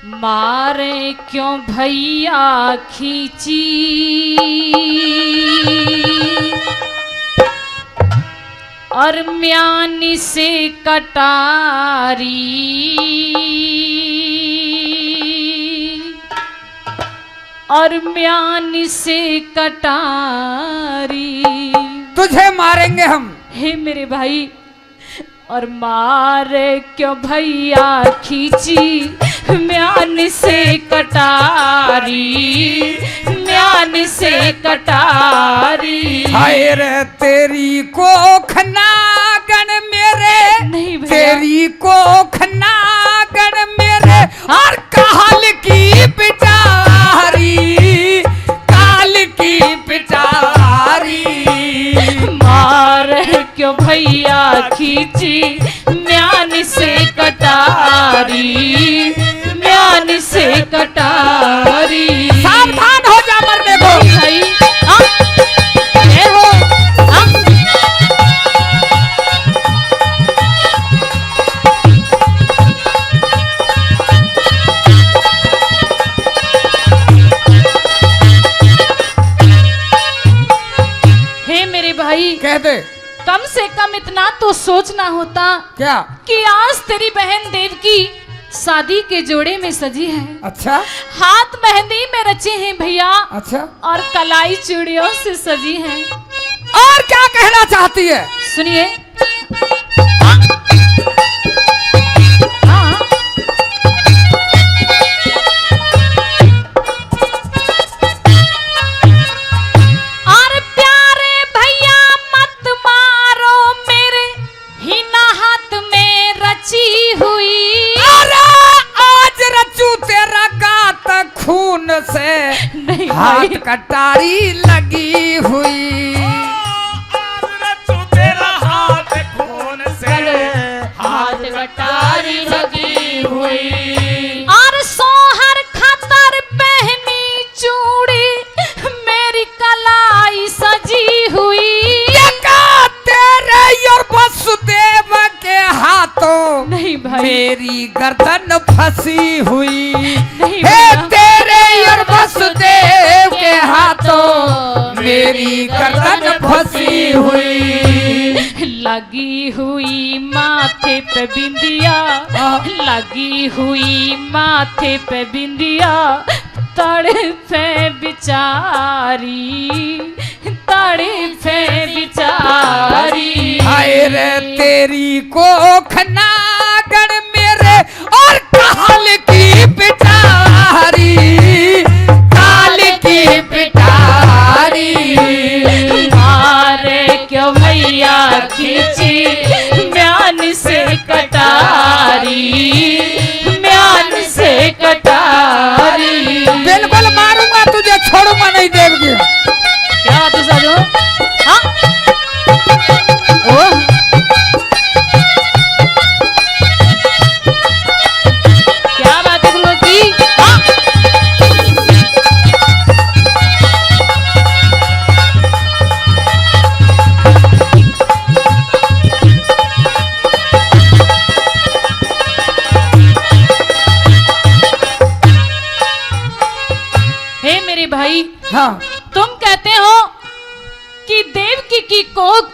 मारे क्यों भैया खींची और म्यानी से कटारी, और म्यानी से कटारी। तुझे मारेंगे हम। हे मेरे भाई, और मारे क्यों भैया खींची म्यान से कटारी, म्यान से कटारी। हाय रे तेरी कोखनागन मेरे, नहीं भैया, तेरी कोखनागन मेरे, और काल की पिटारी, काल की पिटारी। मार क्यों भैया खींची म्यान से कटारी, म्यान से कटारी। सावधान हो जा मरने को भाई। ये हो हे मेरे भाई, कह दे। कम से कम इतना तो सोचना होता क्या? कि आज तेरी बहन देवकी शादी के जोड़े में सजी है। अच्छा हाथ मेहंदी में रचे हैं भैया, अच्छा, और कलाई चूड़ियों से सजी है। और क्या कहना चाहती है? सुनिए। और प्यारे भैया मत मारो मेरे हिना हाथ में रची हुई। खून से नहीं हाथ कटारी लगी हुई। तेरा हाथ खून से हाथ कटारी लगी हुई। और सोहर खातर पहनी चूड़ी मेरी कलाई सजी हुई। तेरे और वसुदेव के हाथों नहीं भाई, मेरी गर्दन फंसी हुई। नहीं तेरे और वसुदेव के हाथों मेरी गर्दन फंसी हुई। लगी हुई माथे पे बिंदिया, लगी हुई माथे पे बिंदिया, तड़फे बिचारी, तड़फे बिचारी। हाय रे तेरी कोखनागन मेरे, और काल की पिटारी, काल की पिटारी। मारे क्यों भैया खींची म्यान से कटारी, म्यान से कटारी। बिल्कुल मारूंगा तुझे, छोड़ूंगा नहीं देवगी। क्या बात है साजो? हाँ? ओ? क्या बात है गुरु की? हाँ? हे मेरे भाई, हाँ तुम कहते हो कि देवकी की कोख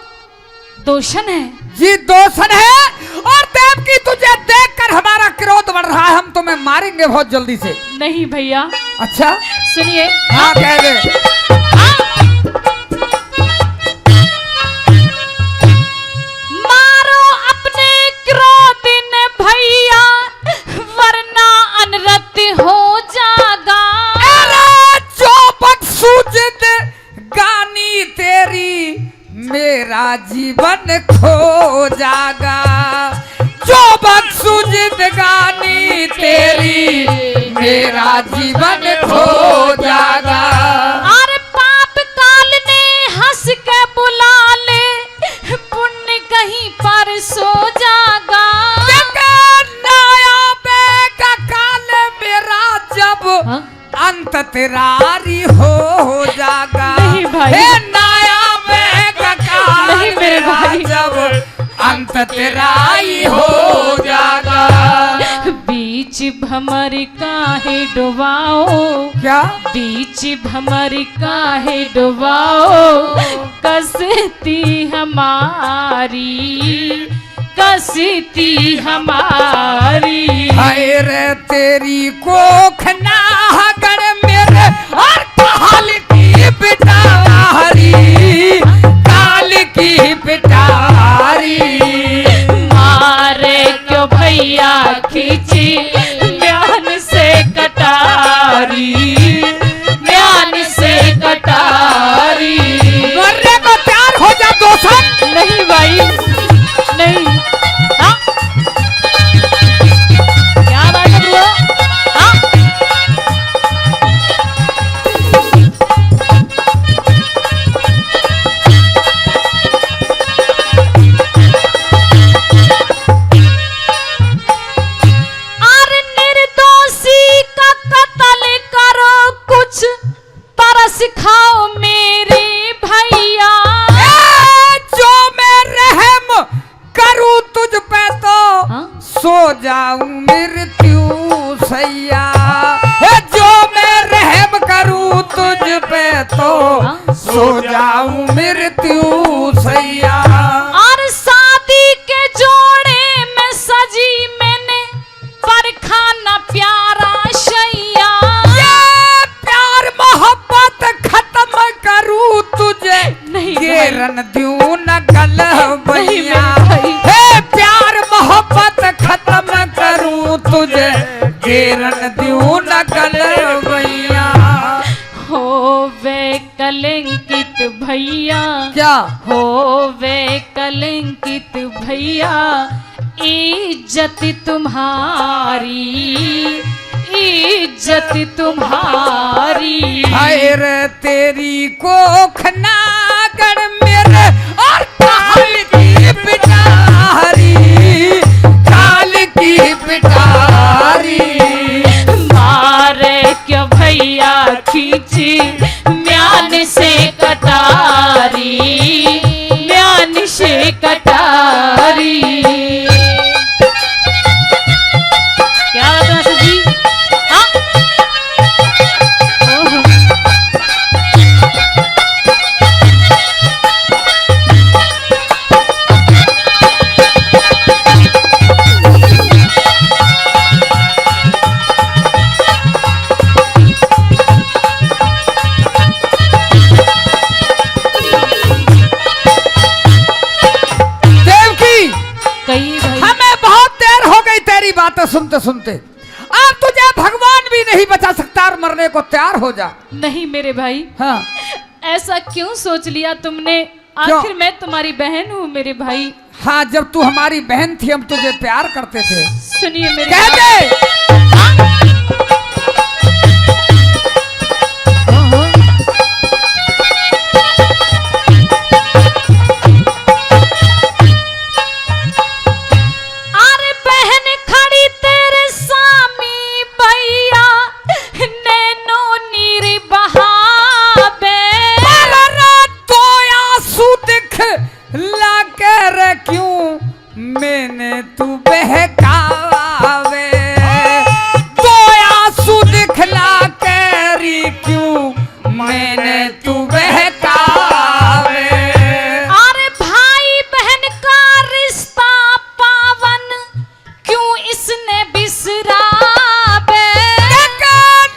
दोषण है। जी दोषण है, और देवकी तुझे देखकर हमारा क्रोध बढ़ रहा है। हम तुम्हें मारेंगे बहुत जल्दी से। नहीं भैया, अच्छा सुनिए। हाँ कह दे। मारो अपने क्रोध ने भैया, वरना अनरत हो जागा। जो बदसूरत गानी तेरी मेरा जीवन खो जागा। जो बदसूरत गानी तेरी मेरा जीवन खो जागा। और पाप काल ने हंस के बुला ले, पुण्य कहीं पर सो जागा। का काल मेरा जब हाँ? अंत तेरारी हो जागा। नहीं भाई, नाया में का काल नहीं मेरे भाई, जब अंत तेराई हो जागा। बीच भमर काहे डुबाओ, क्या बीच भमर काहे डुबाओ, कसती हमारी, कसती हमारी। हाय रे तेरी कोख नागण मेरे और काल की पिटारी, काल की पिटारी। मारे क्यों भैया खींची म्यान से कटारी, म्यान से कटारी। मरने को तैयार हो जा दोस्त। नहीं भाई नहीं। हाँ? क्या बात है ब्रो? हाँ? और निर्दोषी का कत्ल करो, कुछ तरस खाओ मेरे भैया। जो मैं रहम करूं तुझ पे तो हाँ? सो जाऊं मृत्यु सैया। जो मैं रहम करूं तुझ पे तो हाँ? सो जाऊं मृत्यु सैया। और शादी के जोड़े में सजी मैंने परखाना प्यारा शैया। ये प्यार मोहब्बत खत्म करूं तुझे, नहीं ये भाई। रन दूं न गल भैया। भाई। हे प्यार मोहब्बत खत्म करूं तुझे, ये रन दूं न गल भैया। हो वे कलंकित भैया, क्या हो वे कलंकित भैया, इज्जत तुम्हारी, इज्जत तुम्हारी। हाय रे तेरी कोख नागण मेरे और काल की पिटारी, काल की पिटारी। मारे क्यों भैया खींची म्यान से कटारी, म्यान से कटारी। क्या बात है मास्टर जी? हाँ? ओहो। देवकी कई भाई हमें बहुत देर हो गई तेरी बातें सुनते सुनते। अब तुझे भगवान भी नहीं बचा सकता और मरने को तैयार हो जा। नहीं मेरे भाई, हाँ ऐसा क्यों सोच लिया तुमने? आखिर मैं तुम्हारी बहन हूँ मेरे भाई। हाँ, जब तू हमारी बहन थी हम तुझे प्यार करते थे। सुनिए मेरे कह भाई। दे ओहो। अरे बहन खड़ी तेरे सामी भैया, नैनो नीर बहावे। तो आंसू दिख लाकर क्यों मैंने तू बहकावे। तो आंसू दिखला करी क्यों मैंने तू बहकावे। अरे भाई बहन का रिश्ता पावन, क्यों इसने बिसरावे।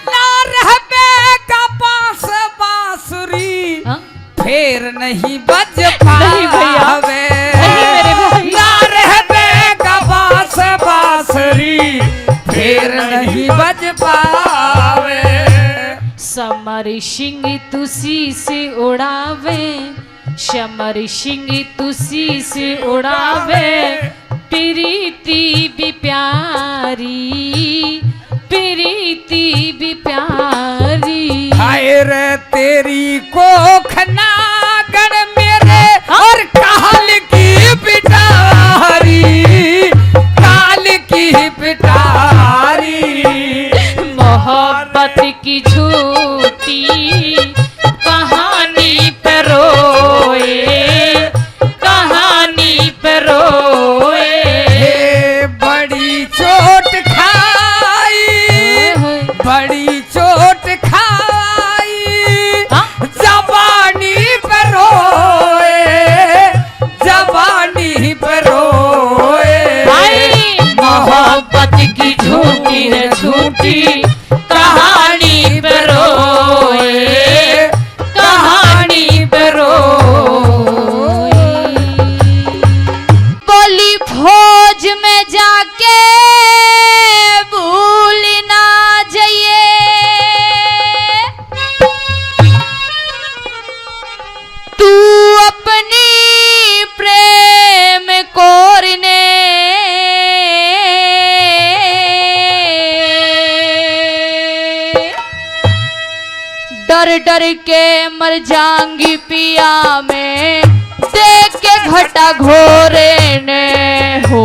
ना रहबे का पास बांसुरी हाँ? फिर नहीं बज नहीं भैया, पावे। नहीं मेरे भाई। ना रहबे का बांस बांसुरी फिर नहीं बज पावे। समर सिंह तुसी से उड़ावे, समर सिंह तुसी से उड़ावे। प्रीति भी प्यारी, प्रीति भी प्यारी। हाय रे तेरी कोख नागण मेरे और काल की पिटारी, काल की पिटारी। मोहब्बत की झूठी कहानी पे रोए, कहानी पे रोए। हे बड़ी चोट खाई बड़ी चोट खाई हाँ? जवानी पर रोए, जवानी पर रोए। भाई मोहब्बत की झूठी है झूठी कहानी पे रोए, कहानी पे रोए। बोली फौज में जाके भूल ना जाइए, तू अपनी प्रेम कोरने, डर डर के मर जाऊंगी पिया में देख के घटा घोरे ने। हो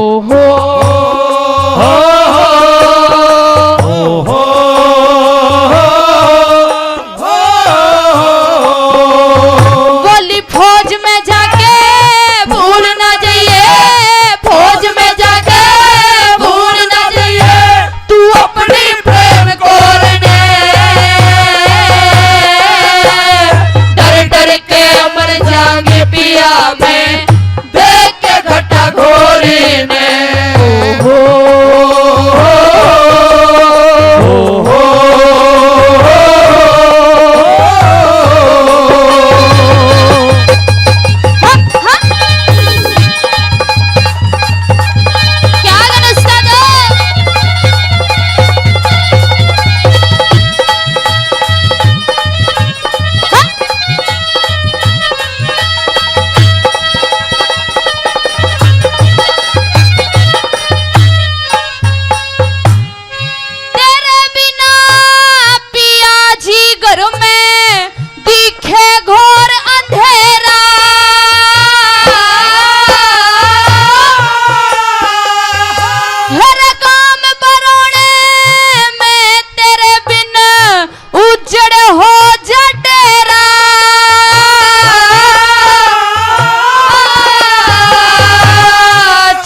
बोली फौज में जाके भूल ना जाइए, फौज में जाके भूल ना जाइए, तू अपनी प्रेम कोरने, डर डर के मर जाएंगे पिया में देख के घटा घोरी ने। क्या गाना उस्ताद? तेरे बिना पिया जी घर में दिखे घोर अंधेरा, हर काम बरोने में तेरे बिन उजड़ हो जटेरा।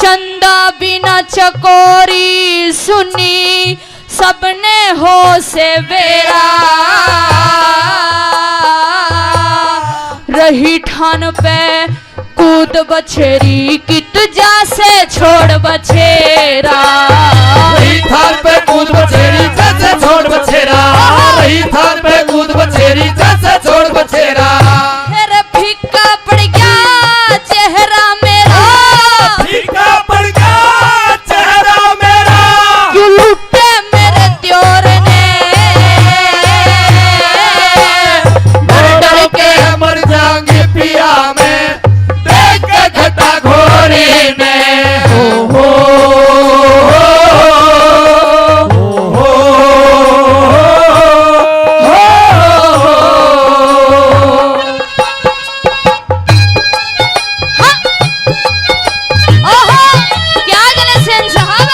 चंदा बिना चकोरी सुनी सबने हो से बेरा, रही ठान पे कूद बछेरी कित जा से छोड़ बछेरा। रही थान पे कूद बछेरी जैसे छोड़ बछेरा, रही थान पे कूद बछेरी जैसे छोड़ बछेरा। मेरा फीका पड़ गया चेहरा मेरा, फीका पड़ गया चेहरा मेरा, क्यों लुटे मेरे त्योर ने, डर डर के मर जाएंगे पिया में देख के घटा घोरी में। हो ओहो क्या गने सेन साहब।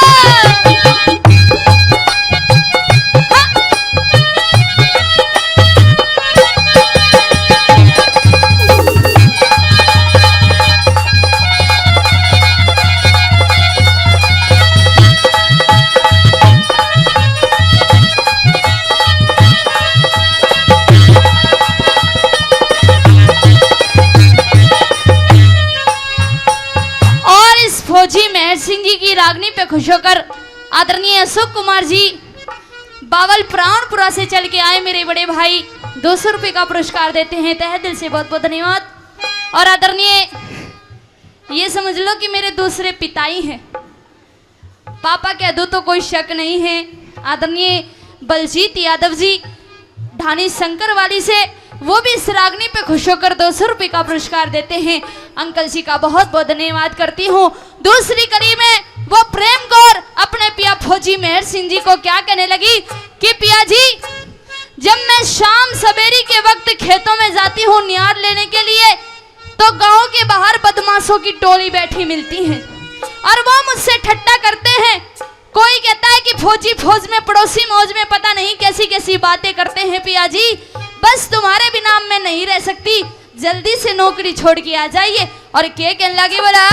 और इस फौजी मेहर सिंह जी की रागनी पे खुश होकर आदरणीय अशोक कुमार जी बावल प्राणपुरा से चल के आए मेरे बड़े भाई 200 रुपए का पुरस्कार देते हैं, तहे दिल से बहुत बहुत धन्यवाद। और आदरणीय ये समझ लो कि मेरे दूसरे पिताई हैं, पापा के अदू तो कोई शक नहीं है। आदरणीय बलजीत यादव जी ढानी शंकर वाली से, वो भी इस रागनी पे खुश होकर 200 रुपए का पुरस्कार देते हैं। अंकल जी का बहुत बहुत धन्यवाद करती हूँ। दूसरी कड़ी में वो प्रेम कौर अपने पिया फौजी मेहर सिंह जी को क्या कहने लगी कि पिया जी, जब मैं शाम सवेरी के वक्त खेतों में जाती हूँ नियार लेने के लिए, तो गांव के बाहर बदमाशों की टोली बैठी मिलती है और वो मुझसे ठट्टा करते हैं। कोई कहता है कि फौजी फौज में, पड़ोसी मौज में, पता नहीं कैसी कैसी बातें करते हैं। पिया जी बस तुम्हारे बिना मैं नहीं रह सकती, जल्दी से नौकरी छोड़ के आ जाइए। और के कहने लगे बोला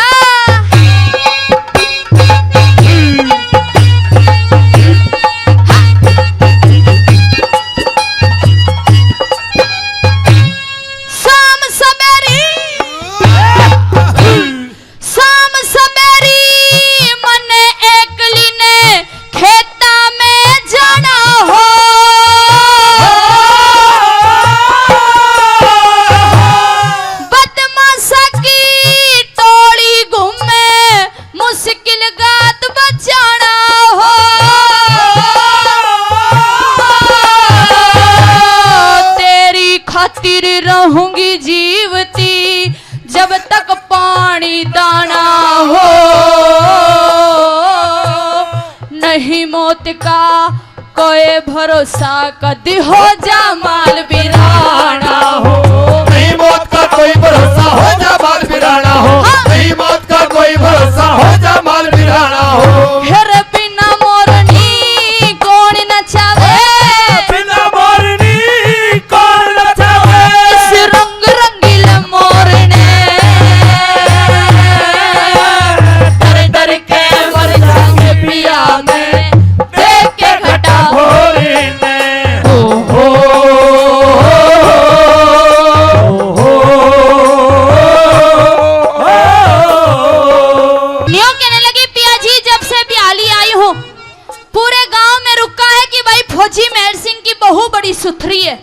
मौत का कोई भरोसा कदी हो जा माल बिराना हो। नहीं मौत का कोई भरोसा हो जा माल बिराना हो। नहीं मौत का कोई भरोसा हो जा माल बिराना हो। हेर बिना मोरनी कौन नचावे, बिना मोरनी कौन नचावे, इस रंग रंगील मोरने डर डर के मर जाएंगे पिया में देख के घटा भोरे ने हो न्यू कहने लगी पिया जी जब से ब्याली आई हूँ पूरे गांव में रुका है कि भाई फौजी मेहर सिंह की बहू बड़ी सुथरी है,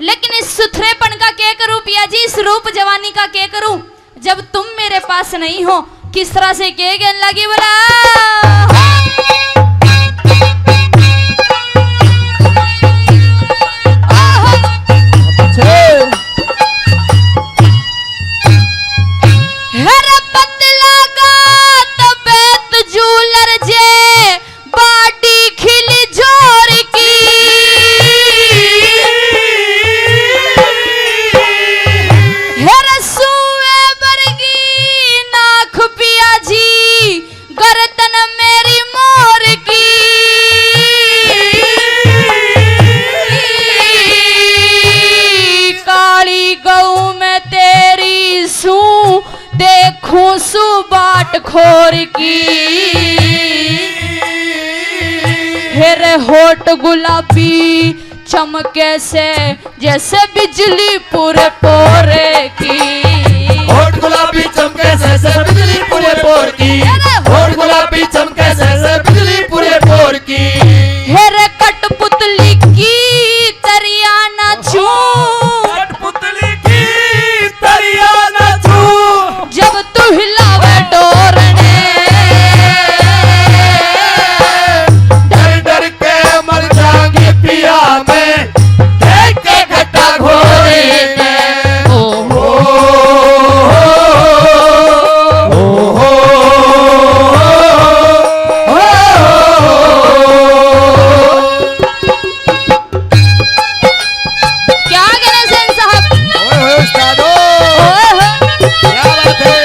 लेकिन इस सुथरेपन का क्या करूं पिया जी, इस रूप जवानी का क्या करूं जब तुम मेरे पास नहीं हो। किस तरह से क्या कहने लगी बोला हर पतला का तबेत जूलर जे बाडी खिली जोर की हर सुए बरगी नाख पिया जी गर्दन मेरी मोर की काली गऊ में तेरी सू देखूं सुबाट खोर की हेरे होठ गुलाबी चमके से जैसे बिजली पूरे पोरे की। होठ गुलाबी चमके से बिजली पूरे पोर की। होठ गुलाबी चमके से बिजली पूरे पोर की। हेरे कठपुतली की तरिया नाचू, कठपुतली की तरिया नाचू, जब तू हिलावे डोरने डर डर के मर जाएंगे पिया में देख के घटा घोरे ने। ओ हो हो क्या कहने सेन साहब ओए उस्तादो ओए होए। क्या बात है।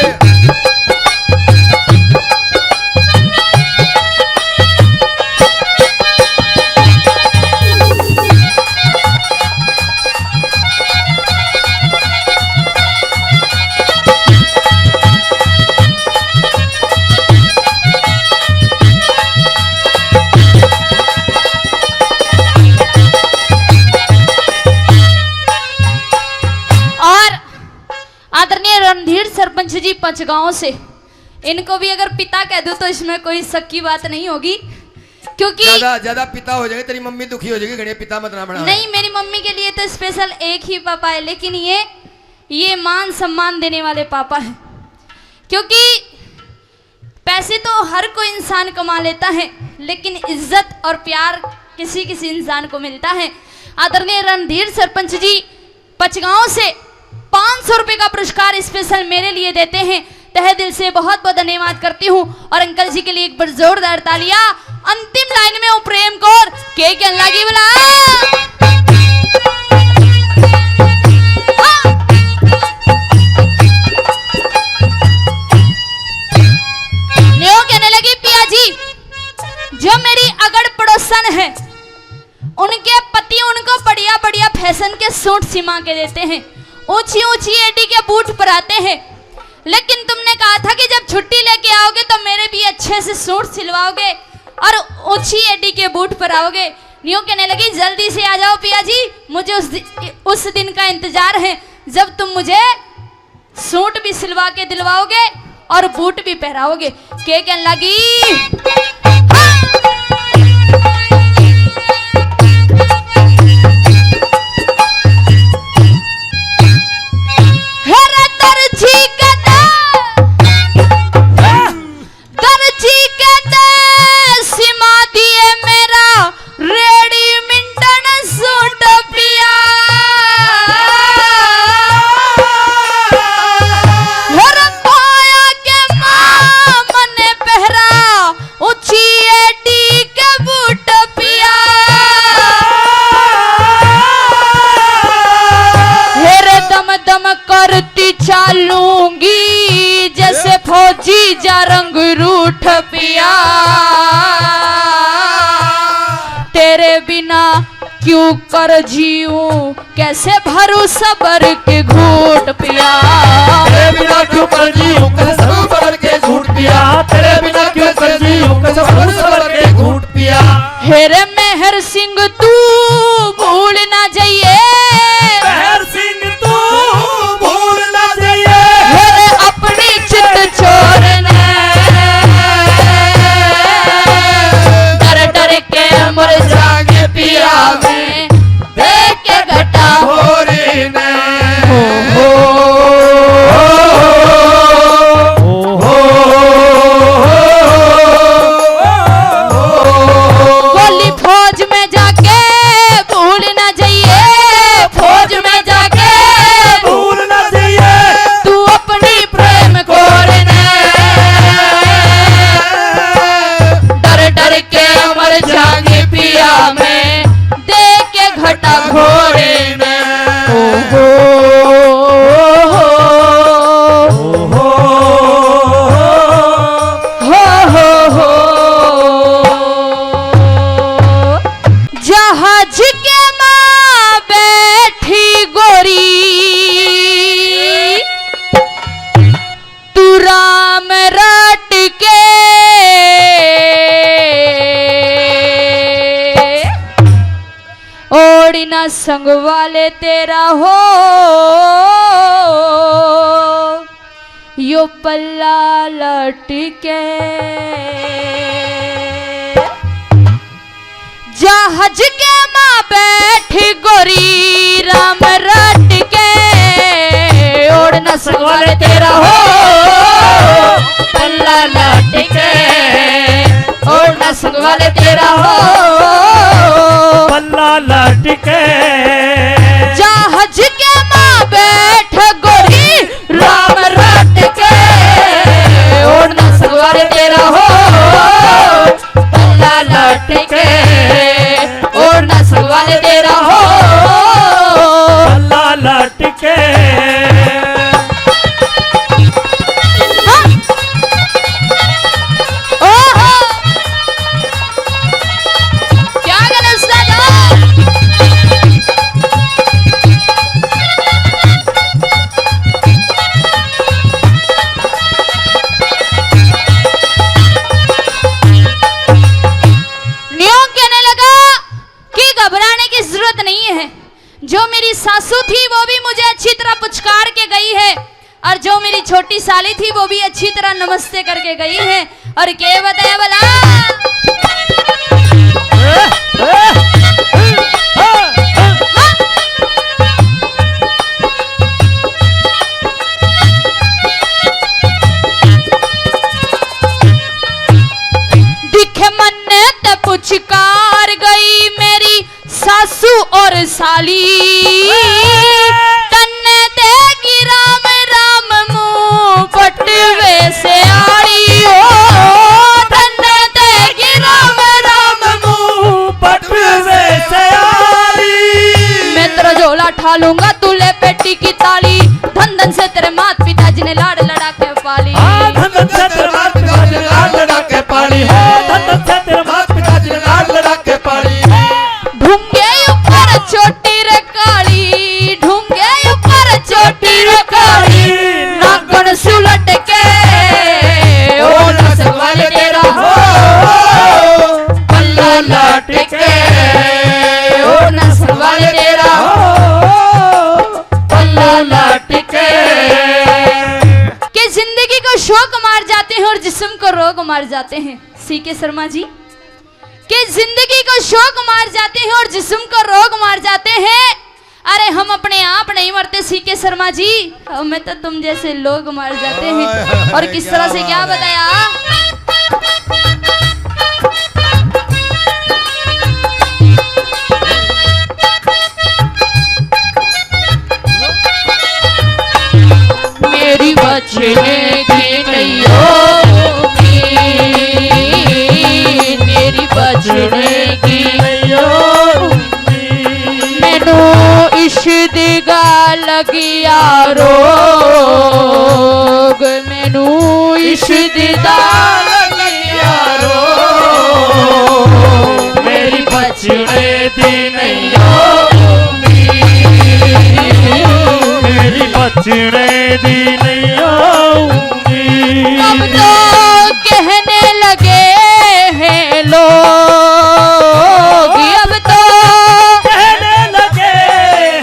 और आदरणीय रणधीर सरपंच जी पंचगांव से, इनको भी अगर पिता कह दूं तो इसमें कोई शक की बात नहीं होगी, क्योंकि ज्यादा ज्यादा पिता हो जाएगी तेरी मम्मी दुखी हो जाएगी। घड़े पिता मत ना बना। नहीं मेरी मम्मी के लिए तो स्पेशल एक ही पापा है, लेकिन ये मान सम्मान देने वाले पापा हैं, क्योंकि पैसे तो हर कोई इंसान कमा लेता है लेकिन इज्जत और प्यार किसी किसी इंसान को मिलता है। आदरणीय रणधीर सरपंच जी पचगांव से 500 रुपए का पुरस्कार स्पेशल मेरे लिए देते हैं। तहे दिल से बहुत बहुत धन्यवाद करती हूँ। और अंकल जी के लिए एक बार जोरदार तालियां। अंतिम लाइन में हूँ प्रेम कौर के क्या लगी बोला कहने लगी पिया जी जो मेरी अगड़ पड़ोसन है उनके पति उनको बढ़िया बढ़िया फैशन के सूट सिमा के देते हैं, ऊंची ऊंची एडी के बूट पहनाते हैं, लेकिन तुमने कहा था कि जब छुट्टी लेके आओगे तो मेरे भी अच्छे से सूट सिलवाओगे और ऊंची एडी के बूट पहनाओगे। न्यू कहने लगी जल्दी से आ जाओ पिया जी, मुझे उस दिन का इंतजार है जब तुम मुझे सूट भी सिलवा के दिलवाओगे और बूट भी पहराओगे। के कहने लगी ऊंची जा रंग रूठ पिया, तेरे बिना क्यों कर जीऊं, कैसे भरूं सबर के घूट पिया। तेरे बिना क्यों कर जीऊं, कैसे सबर के घूट पिया। तेरे बिना क्यों कर जीऊं, कैसे सबर के घूट पिया। हेरे मेहर सिंह तू भूल ना जाइए, मेहर सिंह तू भूल ना जाइए। हेरे अपनी चित छोड़ने, डर डर के मर जागे पिया में, देख के घटा भोरी ने। गोली फौज में जाके भूल ना जाइए, फौज में जाके भूल ना जाइए। तू अपनी प्रेम खोरने, डर डर के मर जागे पिया में, देख के घटा घोड़े ने। जहाज के माँ बैठी गोरी, तू राम रट के ओढ़ना संग वाले तेरा हो, यो पल्ला लटके। जहाज के माँ बैठी गोरी, राम रट के ओढ़ना संग वाले तेरा हो, पल्ला लटके ओढ़ना संग वाले तेरा हो, पल्ला लटके। जहाज के माँ बैठ गोरी, राम रट के ओढ़ना संग वाले तेरा हो, पल्ला लटके ओढ़ना संग वाले तेरा हो, पल्ला लटके। ओहो क्या गलत उस्ताद। न्यों कहने लगा कि घबराने की जरूरत नहीं है, जो मेरी सासू थी वो भी मुझे अच्छी तरह पुचकार के गई है, और जो मेरी छोटी साली थी वो भी अच्छी तरह नमस्ते करके गई है। और क्या बताया भला, दिखे मन्ने ते पुचकार गई मेरी सासू और साली, तन्ने देगी राम राम मुंह पटवे से आड़ी हो, तन्ने देगी राम राम मुंह पटवे से आड़ी। मैं तेरा झोला ठा लूंगा, तू ले पेटी की ताली, धन धन से तेरे मात पिताजी ने लाड़ लड़ा के पाली। धन धन से तेरे मात पिताजी ने लाड़ लड़ा के पाली। धन धन से तेरे मात पिताजी ने लाड़ लड़ा के पाली। ढूंगे ऊपर चोटी रे काली, ढूंगे ऊपर चोटी रे काली, नाखून सुलट के ओढ़ना संग वाले तेरा हो, पल्ला लटके ओढ़ना संग वाले तेरा हो, पल्ला लटके। कि जिंदगी को शौक मार जाते हैं और जिस्म को रोग मार जाते हैं। सीके शर्मा जी, कि जिंदगी को शौक मार जाते हैं और जिस्म को रोग मार जाते हैं। अरे हम अपने आप नहीं मरते सीके शर्मा जी, हमें तो तुम जैसे लोग मार जाते हैं। और किस तरह से क्या बताया, मेरी बचने की नहीं होगी, मेरी बचने की नहीं होगी, मैनू इश्क दी गल लगिया रोग, मैनू इश्क दीदार यारो मेरी बचने दी नहीं आऊंगी, मेरी बचने दी नहीं आऊंगी। अब तो कहने लगे हैं लोग, अब तो कहने लगे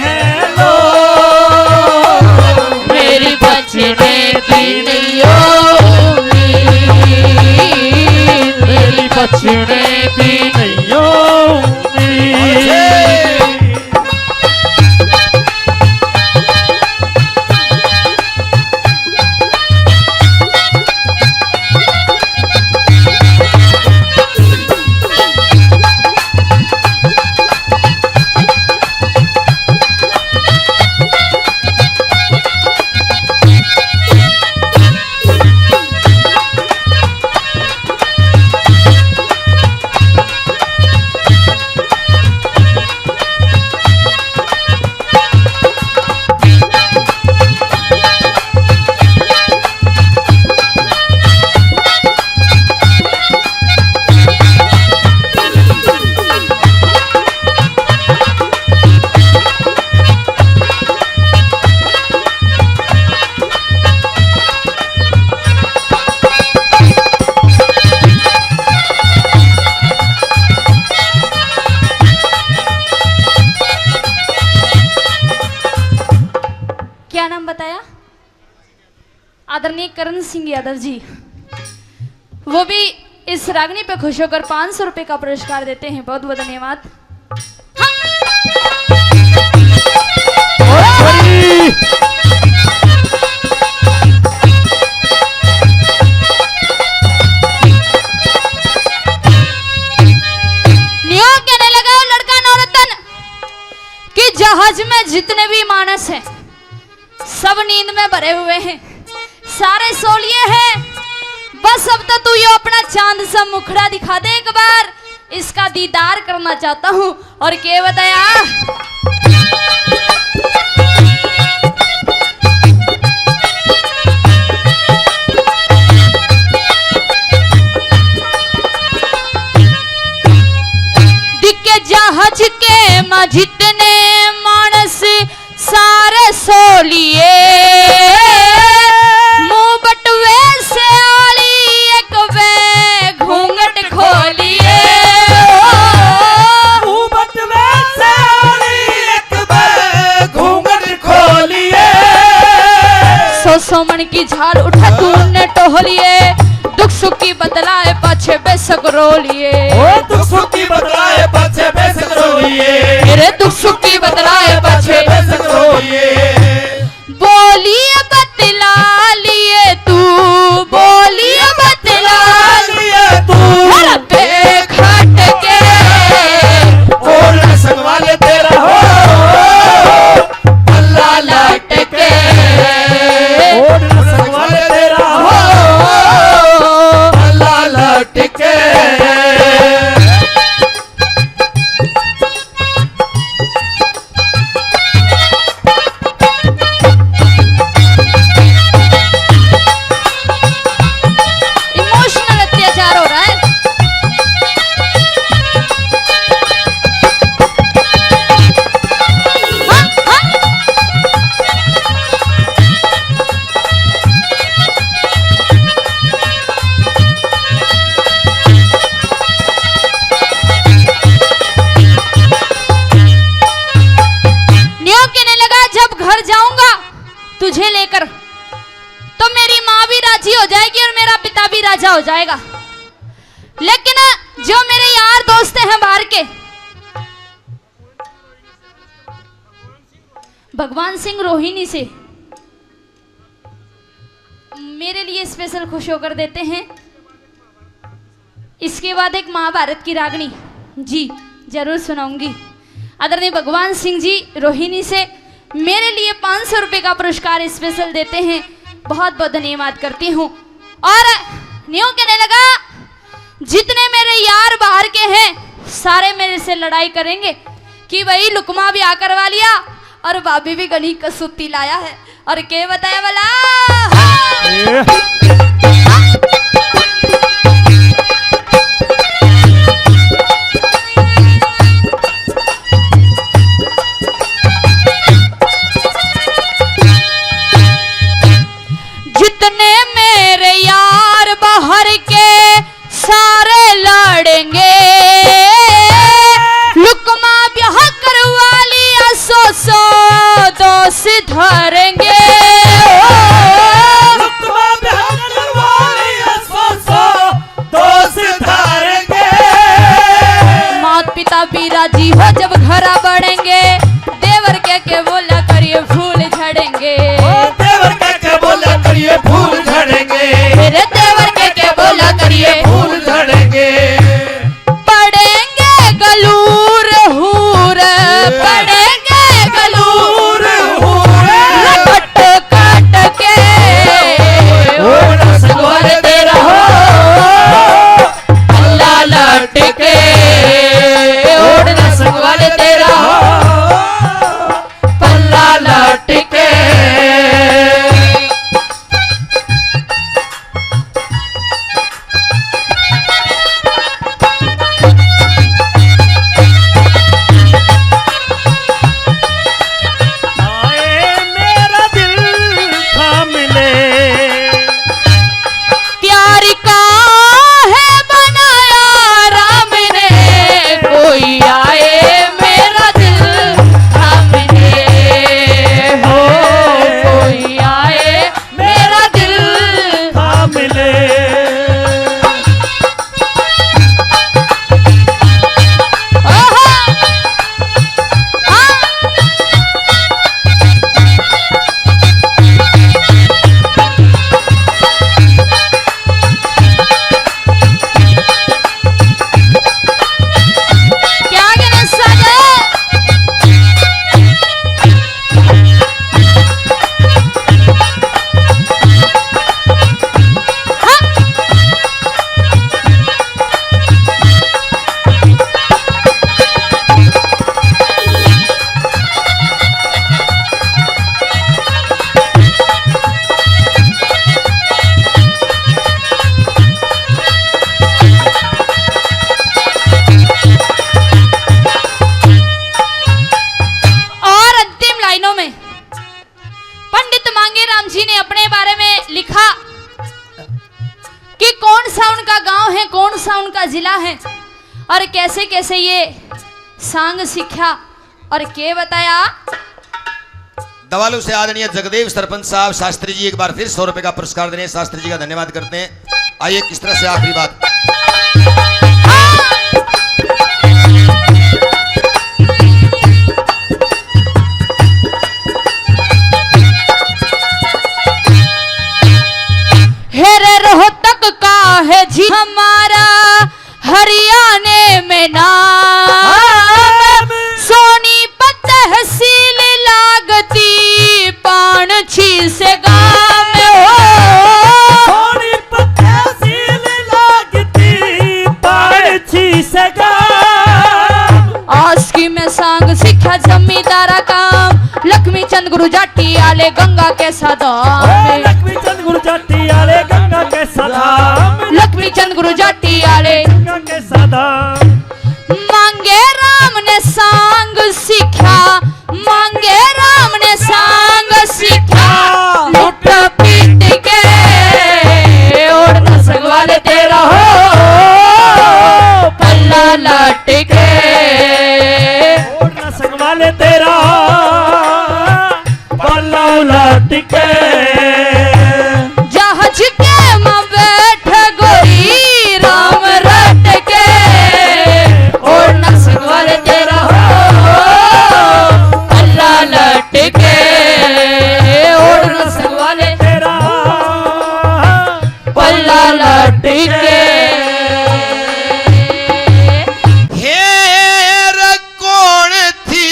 हैं लोग मेरी बचने दी नहीं होगी, मेरी बचने दी नहीं आऊंगी। क्या नाम बताया? आदरणीय करण सिंह यादव जी, वो भी इस रागनी पे खुश होकर 500 रुपए का पुरस्कार देते हैं। बहुत बहुत धन्यवाद। न्यू कहने लगा वो लड़का नौरतन कि जहाज में जितने भी मानस हैं सब नींद में भरे हुए हैं, सारे सो लिए हैं। बस अब तो तू यो अपना चांद सा मुखड़ा दिखा दे एक बार, इसका दीदार करना चाहता हूँ। और क्या बताया? दिखे जहाज के मां जितने मानस सारे सो लिए, मुंह बटवे से आली एक वे घूंघट खोलिए, मुंह बटवे से आली एक वे घूंघट खोलिए। सो मन की झाड़ उठा तूने टोहलिए, दुख सुख की बदलाए पाछे बेसक रोलिए, ओ दुख सुख की बदलाए पाछे बेसक रोलिए, मेरे दुख सुख की बदलाए पाछे बेसक रोलिए। बोलिए बतला लिए तू, बोलिए बतला लिए तू पे खट के और संग वाले तेरा हो अल्लाह लाट के, और संग वाले तेरा हो अल्लाह लाट के। इमोशनल अत्याचार हो रहा है। हाँ, हाँ। न्यू कहने लगा जब घर जाऊंगा तुझे लेकर तो मेरी माँ भी राजी हो जाएगी और मेरा पिता भी राजा हो जाएगा, लेकिन जो मेरे यार दोस्त हैं बाहर के, भगवान सिंह रोहिणी से मेरे लिए स्पेशल खुश होकर देते हैं। इसके बाद एक महाभारत की रागनी जी जरूर सुनाऊंगी। आदरणीय भगवान सिंह जी रोहिणी से मेरे लिए 500 रुपए का पुरस्कार स्पेशल देते हैं। बहुत बहुत धन्यवाद करती हूँ। और न्यू कहने लगा जितने मेरे यार बाहर के हैं सारे मेरे से लड़ाई करेंगे कि भाई लुकमा भी आ करवा लिया और भाभी भी गणी कसूती लाया है और के बताया वाला जितने मेरे यार बाहर के सारे लड़ेंगे लुकमा ब्याह करवा लिया सो दोष धरेंगे लुकमा ब्याह करवा लिया सो दोष धरेंगे माता पिता भी राजी हो जब घरा बढ़ेंगे देवर के बोला करिए फूल झड़ेंगे देवर के बोला करिए फूल झड़ेंगे मेरे देवर के बोला करिए फूल झड़ेंगे पड़ेंगे गलूर हूर पड़ेंगे गलूर लपट काट के सगवार तेरा हो अल्लाह लट के ओढ़ना सगवार तेरा हो पल्ला लट के प्यार का है बनाया राम ने कोई आए मेरा दिल थामने हो कोई आए मेरा दिल मिले ओहो हाँ क्या कहना साजा और अंतिम लाइनों में पंडित मांगेराम जी ने अपने बारे में लिखा कि कौन सा उनका गांव है कौन सा उनका जिला है और कैसे कैसे ये सांग सीखा और के बताया दवालू से आदरणीय जगदेव सरपंच साहब शास्त्री जी एक बार फिर 100 रुपए का पुरस्कार देने शास्त्री जी का धन्यवाद करते हैं। आइए किस तरह से आखिरी बात हेरे रोहतक का है जी हमारा हरियाणे में नाम सोनीपत तहसील लागती पाणछी से गांव में हो आज की मैं सांग सीखा जमींदारा काम लक्ष्मी चंद गुरु जाटी आले गंगा के सदा लक्ष्मी चंद गुरु जाटी आले गंगा के सदा लक्ष्मी चंद गुरु जाटी आले गंगा के सदा मांगे राम ने सांग सीखा मांगे राम ने सांग सीखा लुट पीट के ओढ़ना सगवाल तेरा हो पल्ला लट के ओढ़ना संगवाले तेरा पल्ला उलट के जहाज के मां बैठ गोरी राम रट के ओढ़ना सगवाल तेरा हो पल्ला लट के ओढ़ना सगवाल तेरा पल्ला लट के हेर कौन थी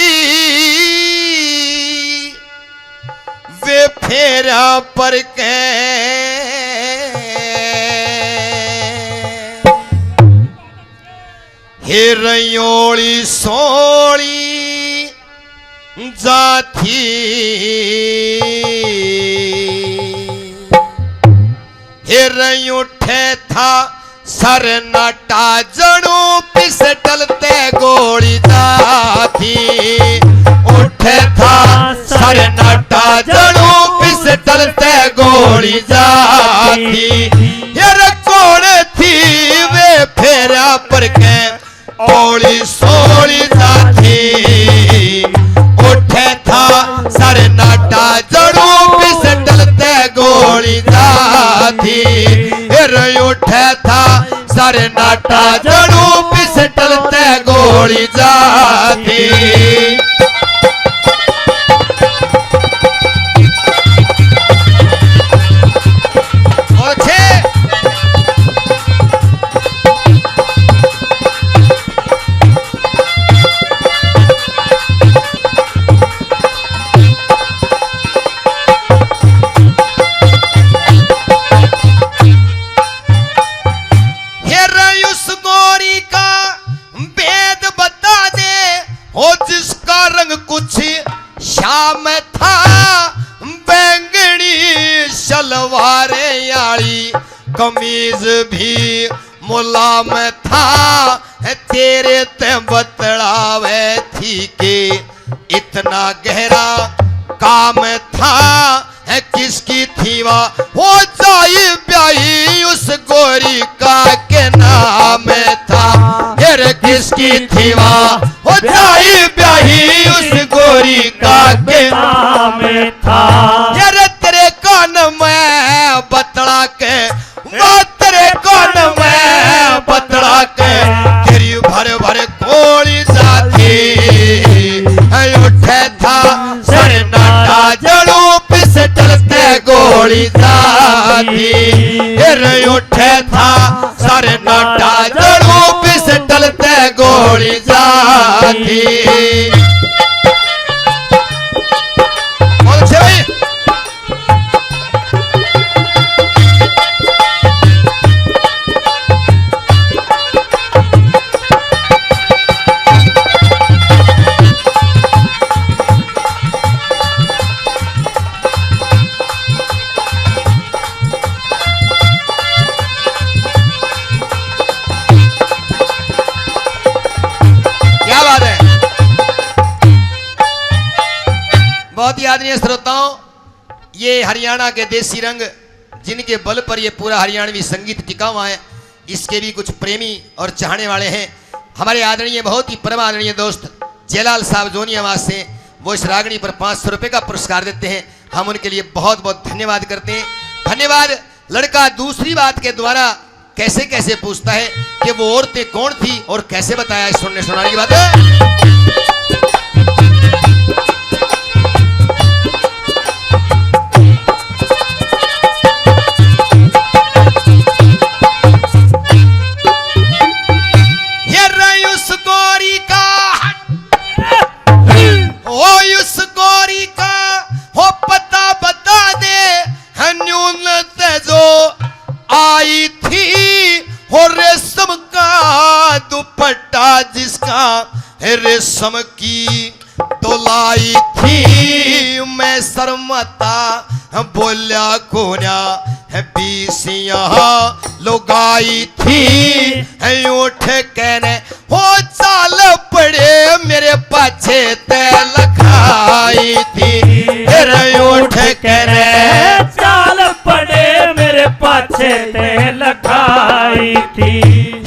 वे फेरा पर के हे रयोली सोली जाथी हिर उठे था सर नाटा जड़ू पिस टलते गोली जाथी उठे था सर नाटा जड़ू पिस टलते गोली जाथी हिर कौन थी वे फेरा पर के ओली सोली जाथी उठे था सर नाटा जड़ू पिस टलते गोली जाथी उठे था सर नाटा जड़ू पिस टलते गोली जाती श्याम था बैंगनी शलवारे याली कमीज भी मुलाम था तेरे ते बतलावे थी के इतना गहरा काम था है किसकी थी वो जाई ब्याही उस गोरी का के नाम था फिर किसकी थी वो जाई ब्याही उस गोरी का के नाम था यार तेरे कान में बतला के वो तेरे कान में बतला के तेरी भर भर गोली जाती उठे था सर नाटा जड़ू पिस टलते गोली जाती फिर उठे था सर नाटा जड़ू पिस टलते गोली जाती बहुत ही आदरणीय श्रोताओं, ये हरियाणा के देसी रंग जिनके बल पर ये पूरा हरियाणवी संगीत टिका हुआ है, इसके भी कुछ प्रेमी और चाहने वाले हैं। हमारे आदरणीय बहुत ही परम आदरणीय दोस्त जयलाल साहब जोनियावास से वो इस रागनी पर 500 रुपए का पुरस्कार देते हैं। हम उनके लिए बहुत बहुत धन्यवाद करते हैं। धन्यवाद। लड़का दूसरी बात के द्वारा कैसे कैसे पूछता है कि वो औरतें कौन थी और कैसे बताया, सुनने सुनाने की बात है। आई थी हो रेशम का दुपट्टा जिसका रेशम की तोलाई थी, मैं शर्मता बोलिया कोना बीसिया लोगाई थी उठ कहने हो चाल पड़े मेरे पाछे ते लखाई थी, उठ कहने चाल पड़े मेरे पाछे ते लखाई थी।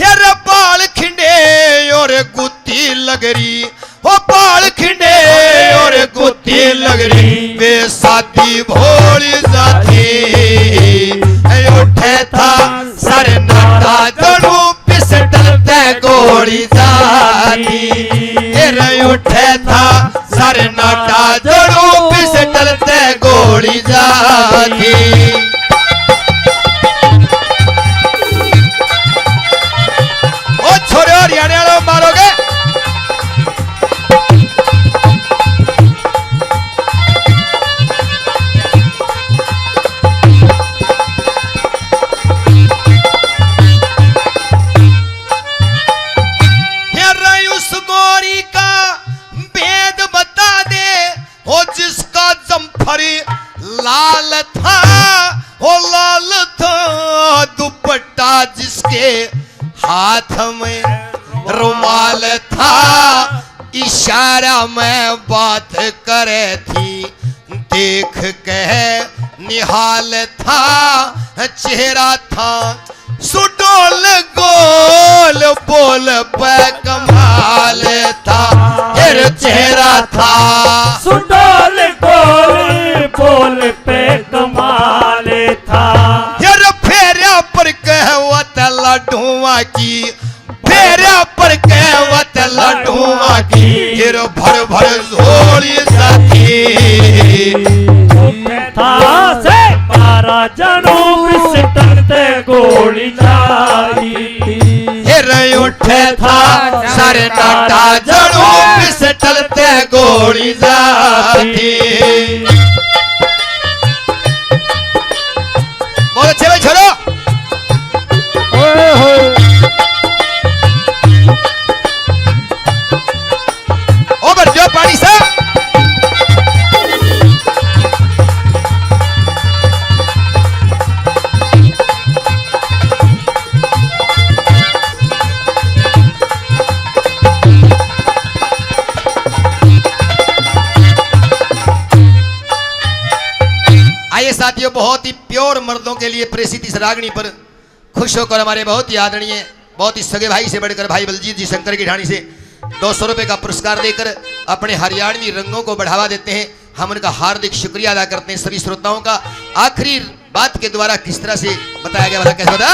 यार बाल खिंडे और गुत्ती लग रही, ओ बाल खिंडे और गुत्ती लग रही, वे साथी भोली जाती उठे था सर नाटा जड़ू पिस टलते गोली जाती, उठे था सर नाटा जड़ू पिस टलते गोली जाती। ओ छोरे हरियाणा वालों मारोगे। उस गोरी का भेद बता दे बारा में बात करे थी, देख के निहाल था चेहरा था, सुडोल गोल बोल पे कमाल था, फिर चेहरा था सुडोल गोल बोल पे कमाल था। यार फेरा पर कहवत लड्डुआ की, फेरा पर कहवत लड्डुआ की, फिर भर भर झोली सखी था से 12 जनों पिस्टल ते गोली चलाई। फिर उठे था सारे नाटा जड़ों पिस्टल ते गोली जाती। बहुत अच्छे भाई छोड़ो। ओवर जो पानी से साथियों, बहुत ही प्योर मर्दों के लिए प्रेषित इस रागनी पर खुश होकर हमारे बहुत ही आदरणीय, बहुत ही सगे भाई से बढ़कर भाई बलजीत जी शंकर की ढाणी से 200 रुपए का पुरस्कार देकर अपने हरियाणवी रंगों को बढ़ावा देते हैं। हम उनका हार्दिक शुक्रिया अदा करते हैं सभी श्रोताओं का। आखिरी बात के द्वारा किस तरह से बताया गया, बता कैसे बता।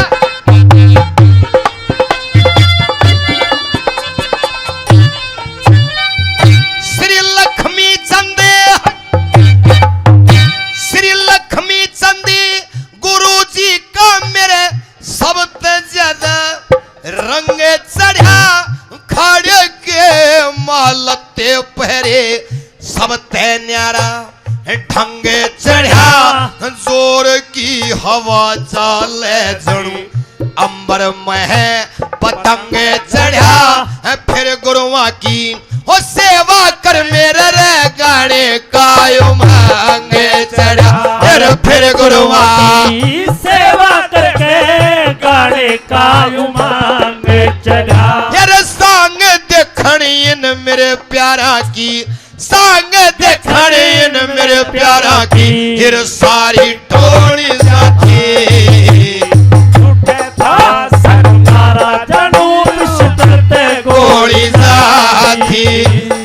श्री लक्ष्मी चंदे, श्री लक्ष्मी चंदी गुरु जी का मेरे सबसे ज्यादा रंग चढ़ा, खड़े के मालते पहरे सबते न्यारा ढंगे चढ़ा, जोर की हवा चाले जड़ू अंबर में पतंगे चढ़ा, फिर गुरुआ की हो सेवा कर मेरे रे गाने कायो मांगे चढ़ा, फिर गुरुआ की सेवा करके गाने कायो मांगे चढ़ा। यार सांग देखनी इन मेरे प्यारा की, सांग देखनी इन मेरे प्यारा की, फिर सारी टोली साथी उठे था सरकारा जनों पिस्टल ते गोली साथी,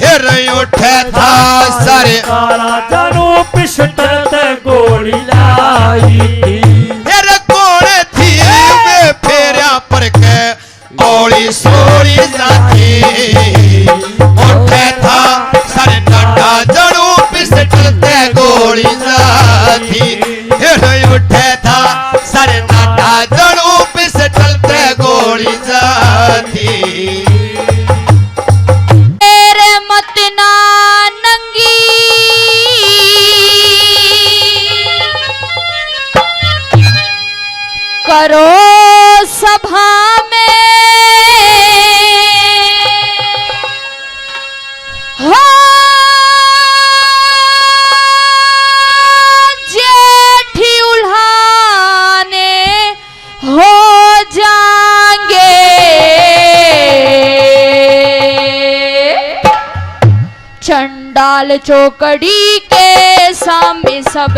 फिर उठे था सारे सरकारा जनों पिस्टल ते गोली लाई। फिर कौन थी वे फेरा पर के ओली सोली साथी, उठे था सारे नाटा जड़ू पिस्टल ते गोली साथी, फिर उठे था सारे नाटा जड़ू पिस्टल ते गोली साथी। तेरे मत ना नंगी करो सभा में, हो जेठी उल्हाने हो जाएंगे, चंडाल चौकड़ी के सामने सब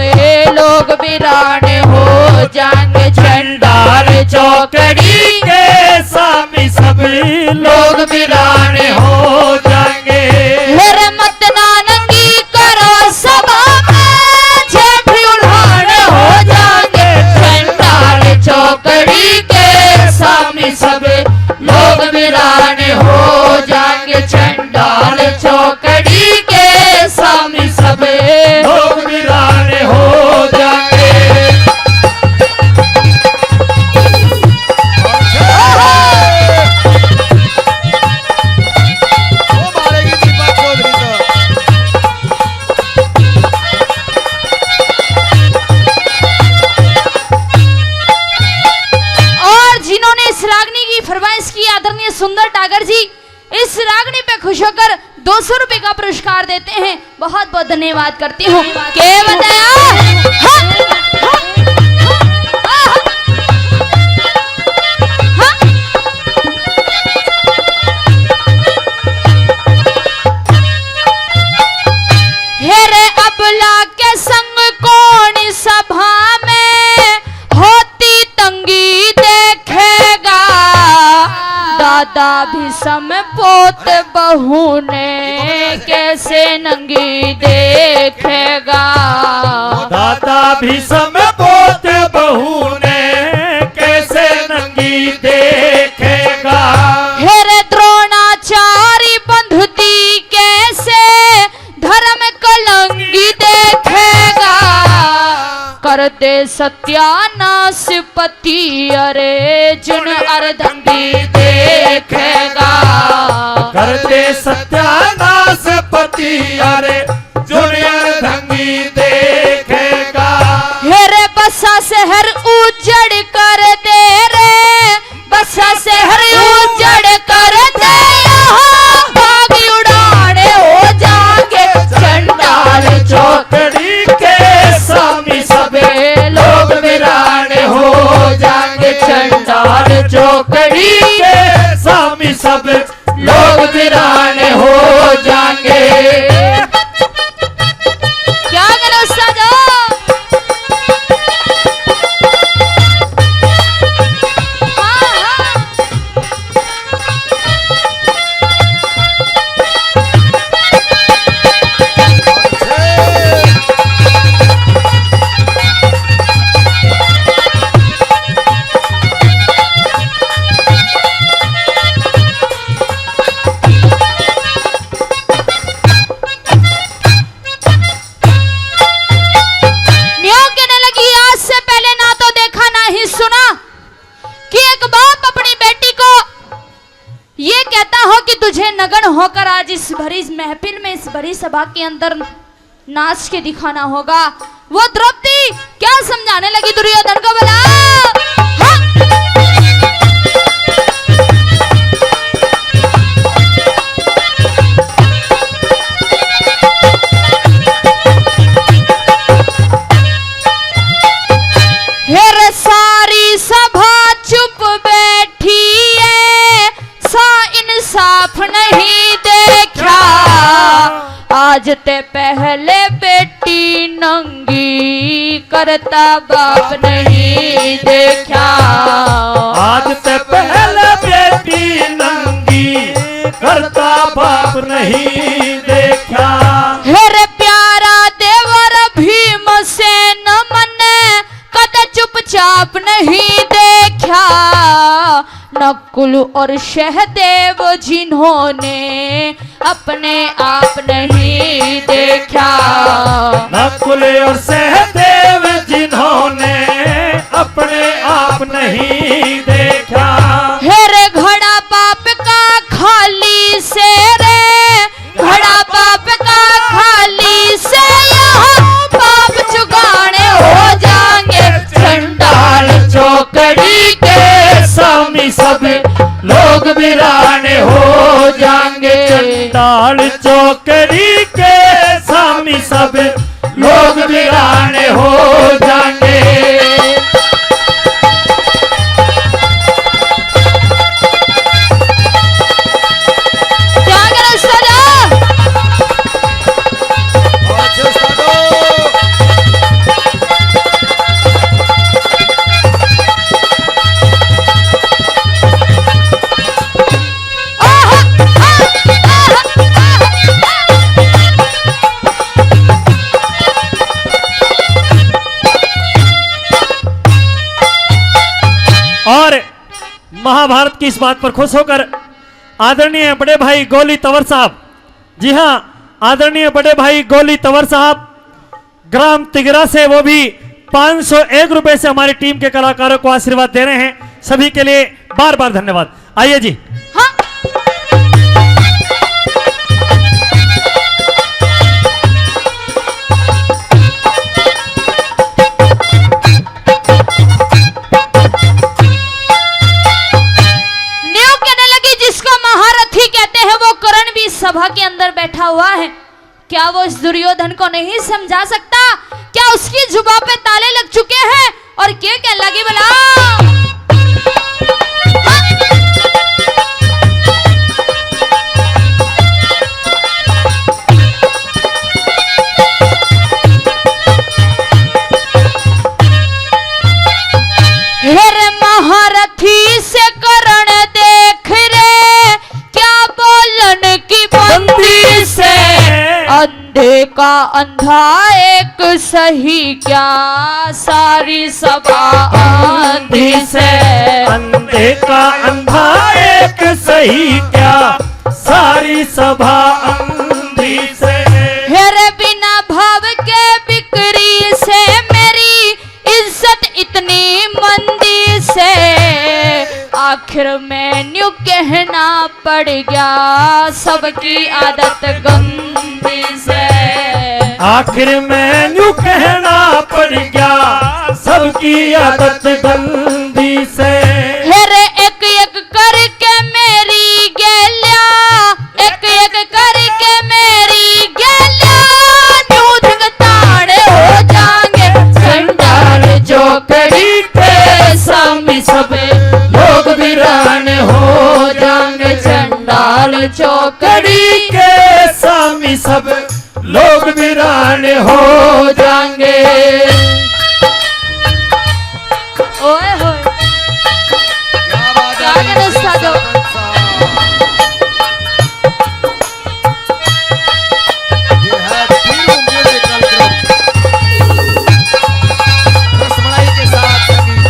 लोग वीरान हो जाएंगे, चंडाल चौकड़ी के सामने सभी लोग वीरान हो जाएंगे। मेरे मत ना नंगी करो सभा में, जेठी उल्हान हो जाएंगे, चंडाल चौकड़ी के सामने सब लोग वीरान हो जाएंगे, चंडाल चौकड़ी के सामने सब लोग वीरान हो जाएंगे। फरमाइश की आदरणीय सुंदर टागर जी इस रागनी पे खुश होकर 200 रुपए का पुरस्कार देते हैं। बहुत बहुत धन्यवाद करती हूँ। के बताया बहू ने कैसे नंगी देखेगा। दादा भीष्म पोते बहू ने कैसे नंगी देखेगा। हेरे द्रोणाचारी बंधुती कैसे धर्म कलंगी देखेगा। करते सत्यानाश पति अर्जुन अर्धंगी देखेगा। करते सत्यानाश पति अर्जुन अर्धंगी देखेगा। हेरे बसा शहर उजड़ कर दे रे, बसा शहर उजड़ कर दे। यहाँ भाग उड़ाने हो जाएंगे चंडाल चौकड़ी के स्वामी सबे लोग वीराने हो जाएंगे। चंडाल चौकड़ी के स्वामी सब लोग वीराने हो जाएंगे। क्या करो सजा। तुझे नगन होकर आज इस भरी महफिल में, इस भरी सभा के अंदर नाच के दिखाना होगा। वो द्रौपदी क्या समझाने लगी दुर्योधन को, बोला हेरे सारी सभा चुप बैठी है, सा इंसाफ नहीं देखा। आज ते पहले बेटी नंगी करता बाप नहीं देखा। आज ते पहले बेटी नंगी करता बाप नहीं देखा। हेरे प्यारा देवर भीमसेन मने कद चुपचाप नहीं देखा। नकुल और सहदेव जिन्होंने अपने आप नहीं देखा। नकुल और सहदेव जिन्होंने अपने आप नहीं देखा। हेरे घड़ा पाप का खाली से रे, घड़ा पाप का खाली से यहाँ पाप चुकाने हो जाएंगे। चंडाल चौकड़ी के स्वामी सब लोग वीराने हो जाएंगे। चंडाल चौकड़ी के स्वामी सब लोग वीराने हो जाएंगे। और महाभारत की इस बात पर खुश होकर आदरणीय बड़े भाई गोली तंवर साहब, जी हां आदरणीय बड़े भाई गोली तंवर साहब ग्राम तिगरा से, वो भी 501 रुपए से हमारी टीम के कलाकारों को आशीर्वाद दे रहे हैं। सभी के लिए बार बार धन्यवाद। आइए जी। हाँ। सभा के अंदर बैठा हुआ है, क्या वो इस दुर्योधन को नहीं समझा सकता? क्या उसकी जुबान पे ताले लग चुके हैं? और क्या क्या लगी बला? हेरे महारथी से करण देख रे, क्या बोलन की अंधे का अंधा एक सही क्या, सारी सभा आंधी से। अंधे का अंधा एक सही क्या, सारी सभा अंधी से। हेरे बिना भाव के बिक्री से, मेरी इज्जत इतनी मंदी से। आखिर में न्यू कहना पड़ गया, सबकी आदत गंदी से। आखिर में न्यू कहना पड़ गया, सबकी आदत गंदी से। हेरे एक एक करके मेरी गैलिया, एक एक करके मेरी गैलिया, न्यू धगताड़े हो जाएंगे। चंडाल चौकड़ी पे सामी सब लोग वीरान हो जाएंगे। चंडाल चौकड़ी के सामी सब लोग वीरान हो जाएंगे। ओए होए क्या बात क्या है कहना उस्तादो? ये है तीनों म्यूजिकल ग्रुप रसमलाई के साथ संगीत।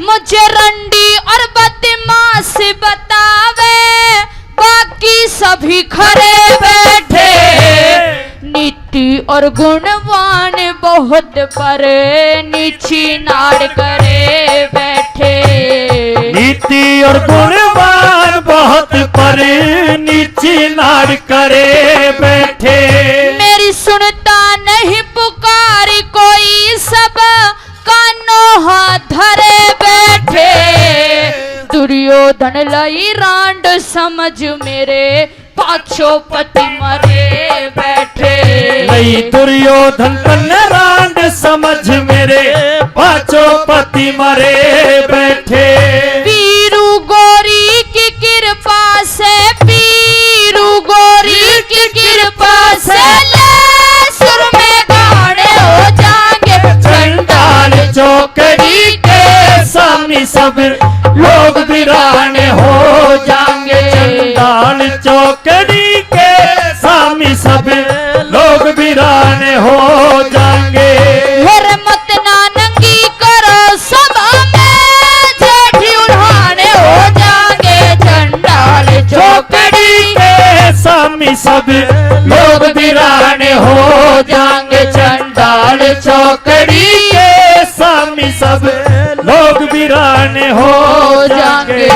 मुझे रंडी और बदमाश बतावे, बाकी सभी खड़े बैठे। नीति और गुणवान बहुत पर नीची नाड़ करे बैठे। नीति और गुणवान बहुत पर नीची नाड़ करे बैठे। मेरी सुनता नहीं पुकारी कोई, सब कानों हाथ धरे बैठे। दुर्योधन लई रांड समझ मेरे, पाछो पति मरे बैठे। लई दुर्योधन तन रांड समझ मेरे, पाछो पति मरे बैठे। वीरू गोरी की कृपा से, वीरू गोरी की कृपा से, ले सुर में गाड़े हो जाएंगे। चंडाल चौकड़ी के सामने सब लोग वीरान हो जाएंगे। चंडाल चौकड़ी के सामने सब लोग वीरान हो जाएंगे। फिर मत ना नंगी करो सभा में, जेठी उड़ाने हो जाएंगे। चंडाल चौकड़ी के सामने सब लोग वीरान हो जाएंगे। चंडाल चौकड़ी के सामने सब लोग वीरान हो जाएंगे।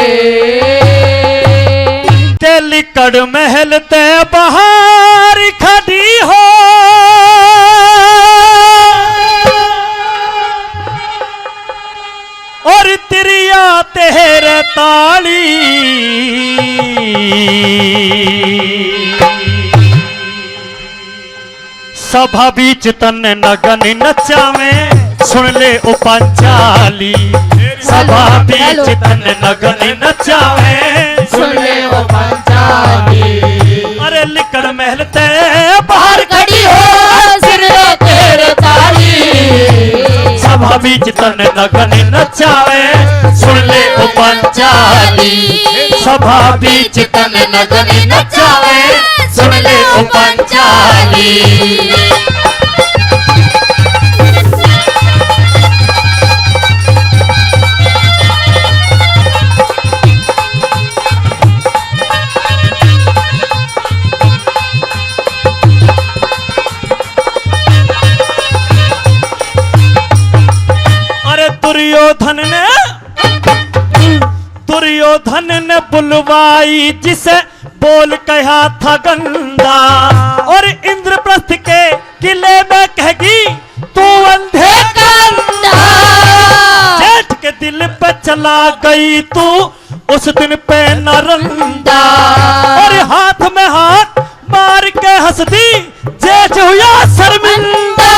तेलिकड़ महल ते बाहर खड़ी हो, और तिरिया तेरे ताली। सभा बीच तन नगन नचावे, सुन ले ओ पंचाली। सभा बीच तन नगन नचावे, सुन ले ओ पंचाली। अरे लिकड़ महल ते बाहर खड़ी हो, सिर लो तेरे ताली। सभा बीच तन नगन नचावे, सुन ले ओ पंचाली। सभा बीच तन नगन नचावे, सुन ले ओ पंचाली। दुर्योधन ने बुलवाई जिसे बोल कहा था गंदा, और इंद्रप्रस्थ के किले में कहेगी तू अंधे कंधा। जेठ के दिल पे चला गई तू उस दिन पे नरंदा, और हाथ में हाथ मार के हंस दी जेठ हुआ शर्मिंदा।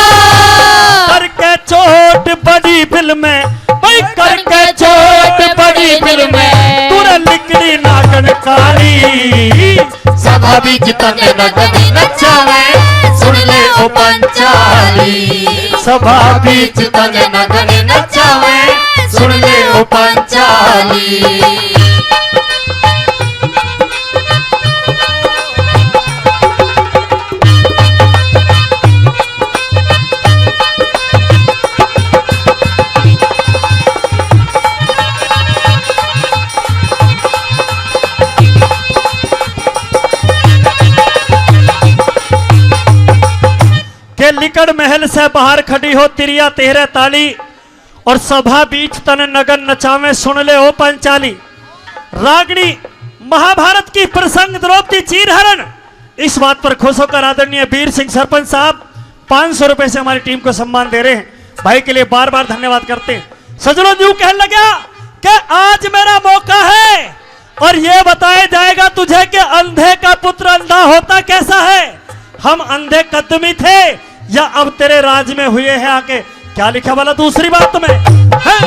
करके चोट बड़ी बिल में, भाई करके चोट बड़ी बिल में, तूने लिकड़ी नागन काली। सभा सभा बीच तने नगन नचावे सुन ले ओ पंचाली सभा बीच तने नगन नचावे सुन ले ओ पंचाली के लिकड़ महल से बाहर खड़ी हो तिरिया तेरे ताली और सभा बीच तन नगन नचावे सुन ले ओ पंचाली। रागनी महाभारत की प्रसंग द्रौपदी चीरहरण इस बात पर खुश होकर आदरणीय वीर सिंह सरपंच साहब 500 रुपए से हमारी टीम को सम्मान दे रहे हैं। भाई के लिए बार बार धन्यवाद करते हैं। सजनों यूं कहने लगा कि आज मेरा मौका है और ये बताया जाएगा तुझे कि अंधे का पुत्र अंधा होता कैसा है। हम अंधे कदमी थे या अब तेरे राज में हुए हैं आके। क्या लिखा वाला दूसरी बात में है?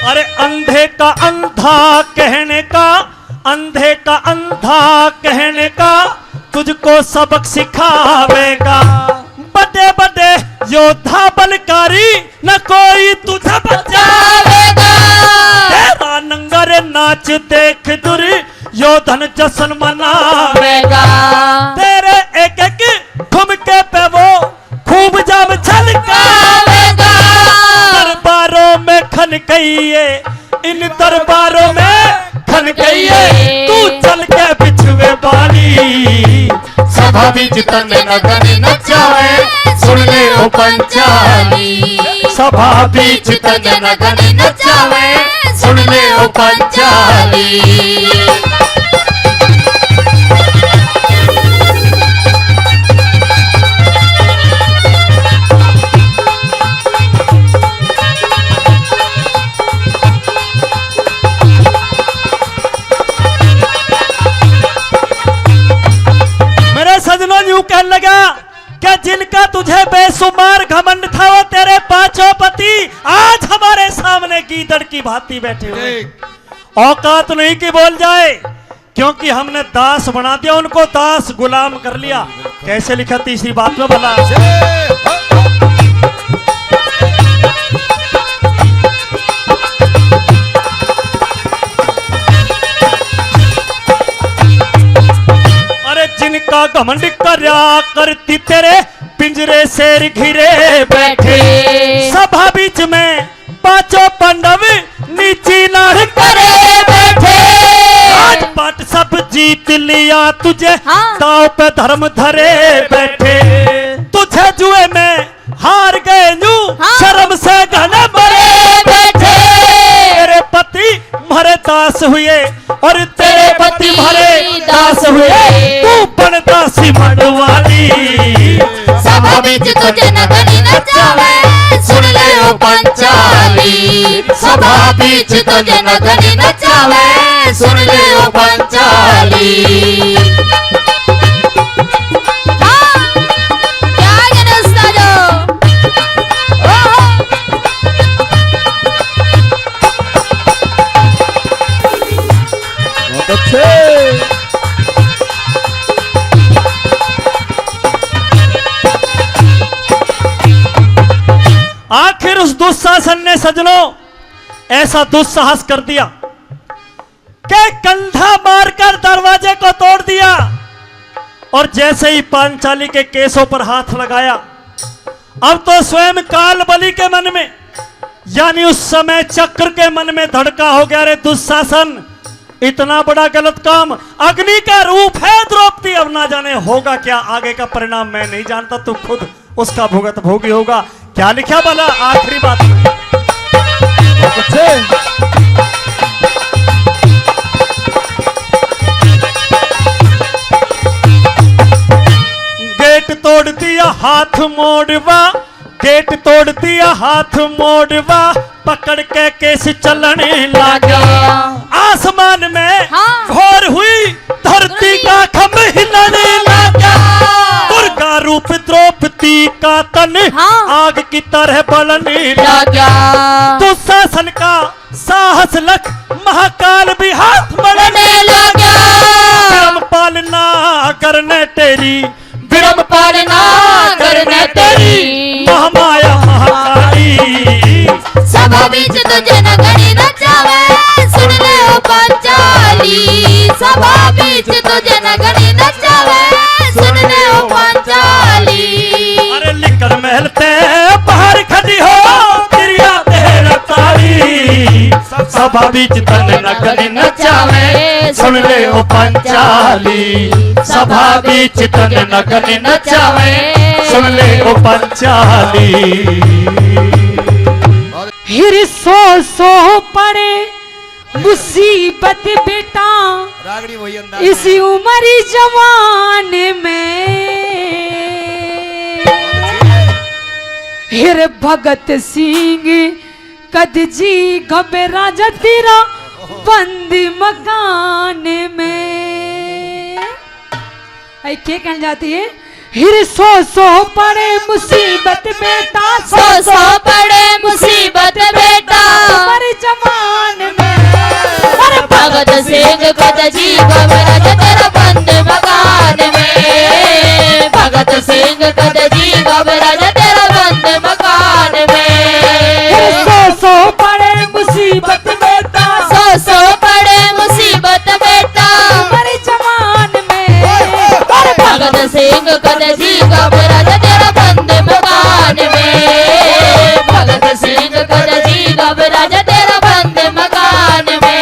अरे अंधे का अंधा कहने का अंधे का अंधा कहने का तुझको सबक सिखावेगा। बड़े बड़े योद्धा बलकारी न कोई तुझे बचावेगा। तेरा नंगर नाच देख दुर्योधन जश्न मनावेगा। तेरे एक एक ठुमके पे वो खूब जब छलकावेगा। दरबारों में खनकइए इन दरबारों में खनकइए तू चल के बिछुए बाली सभा बीच तने नगन नचावे सुन ले ओ पंचाली सभा बीच तने नगन नचावे सुन ले ओ पंचाली। कहने लगा क्या जिनका तुझे बेसुमार घमंड था वो तेरे पांचों पति आज हमारे सामने गीदड़ की भांति बैठे हुए। औकात नहीं कि बोल जाए क्योंकि हमने दास बना दिया उनको दास गुलाम कर लिया। कैसे लिखा तीसरी बात में भला जिनका घमंड करया करती तेरे पिंजरे शेर घिरे बैठे। सभा बीच में पांचों पांडव नीची नार करे बैठे। आज पाट सब जीत लिया तुझे दाव पे धर्म धरे बैठे। तुझे जुए में हार गए न्यू शर्म से घने मरे बैठे। तेरे पति मरे दास हुए और तेरे पति मरे दास हुए तू बन दासी मड़वाली सभा बीच तुझे नगन नचावे सुन ले ओ पंचाली सभा बीच तुझे नगन नचावे सुन ले ओ पंचाली। आखिर उस दुस्शासन ने सजनों ऐसा दुस्साहस कर दिया कि कंधा मारकर दरवाजे को तोड़ दिया और जैसे ही पांचाली के केसों पर हाथ लगाया अब तो स्वयं काल बलि के मन में यानी उस समय चक्र के मन में धड़का हो गया। रे दुस्शासन इतना बड़ा गलत काम अग्नि का रूप है द्रौपदी अब ना जाने होगा क्या आगे का परिणाम मैं नहीं जानता तू खुद उसका भुगत भोगी होगा। क्या लिखा भला आखिरी बात में गेट तोड़ दिया हाथ मोड़वा गेट तोड़ दिया हाथ मोड़वा पकड़ के केस चलने लगा। आसमान में घोर हुई धरती का खम हिलने लगा। दुर्गा रूप द्रौपदी शक्ति का तन हाँ। आग की तरह बलनी लगा दुशासन का साहस लख महाकाल भी हाथ बढ़ने लगा विरम पालना करने तेरी विरम पालना करने तेरी महामाया महाकाली सभा बीच तुझे न गणी नचावे सुन ले ओ पंचाली सभा बीच तुझे न गणी नचावे सुन ले ओ पंचाली अरे लिकर महल ते बाहर खड़ी हो तिरिया तेरा ताली सभा बीच तन नगरी नचावे सुन ले ओ पंचाली सभा बीच तन नगरी नचावे सुन ले ओ पंचाली हिर सो सो पड़े मुसीबत बेटा रागड़ी वही अंदाज इसी उम्र जवान में हिर भगत सिंह कद जी घबरा जा तेरा बंद मकान में आई क्या कहना जाती है हिर सो पड़े मुसीबत बेटा सो पड़े मुसीबत बेटा उम्र जवान में अरे भगत सिंह कद जी घबरा जा तेरा बंद मकान में भगत सिंह कद जी घबरा जा तेरा बंद मकान में सो पड़े मुसीबत बेटा सो पड़े मुसीबत बेटा उम्र जवान में अरे भगत सिंह कद जी घबरा जा तेरा बंद मकान में भगत सिंह कद जी घबरा जा तेरा बंद मकान में